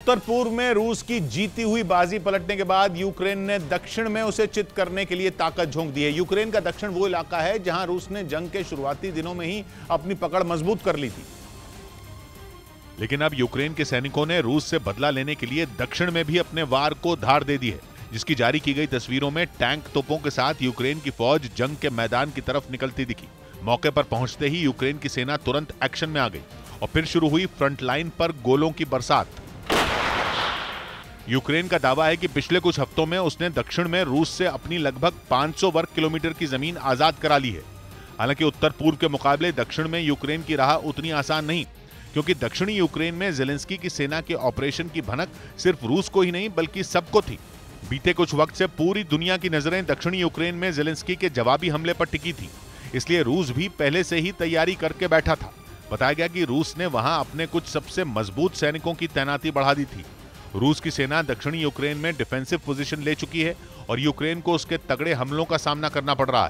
उत्तर पूर्व में रूस की जीती हुई बाजी पलटने के बाद यूक्रेन ने दक्षिण में उसे चित करने के लिए ताकत झोंक दी है। यूक्रेन का दक्षिण वो इलाका है जहां रूस ने जंग के शुरुआती दिनों में ही अपनी पकड़ मजबूत कर ली थी। लेकिन अब यूक्रेन के सैनिकों ने रूस से बदला लेने के लिए दक्षिण में भी अपने वार को धार दे दी है, जिसकी जारी की गई तस्वीरों में टैंक तोपों के साथ यूक्रेन की फौज जंग के मैदान की तरफ निकलती दिखी। मौके पर पहुंचते ही यूक्रेन की सेना तुरंत एक्शन में आ गई और फिर शुरू हुई फ्रंट लाइन पर गोलों की बरसात। यूक्रेन का दावा है कि पिछले कुछ हफ्तों में उसने दक्षिण में रूस से अपनी लगभग 500 वर्ग किलोमीटर की जमीन आजाद करा ली है। हालांकि उत्तर पूर्व के मुकाबले दक्षिण में यूक्रेन की राह उतनी आसान नहीं, क्योंकि दक्षिणी यूक्रेन में ज़ेलेंस्की की सेना के ऑपरेशन की भनक सिर्फ रूस को ही नहीं बल्कि सबको थी। बीते कुछ वक्त से पूरी दुनिया की नजरें दक्षिणी यूक्रेन में ज़ेलेंस्की के जवाबी हमले पर टिकी थी, इसलिए रूस भी पहले से ही तैयारी करके बैठा था। बताया गया कि रूस ने वहां अपने कुछ सबसे मजबूत सैनिकों की तैनाती बढ़ा दी थी। रूस की सेना दक्षिणी यूक्रेन में डिफेंसिव पोजीशन ले चुकी है और यूक्रेन को उसके तगड़े हमलों का सामना करना पड़ रहा है।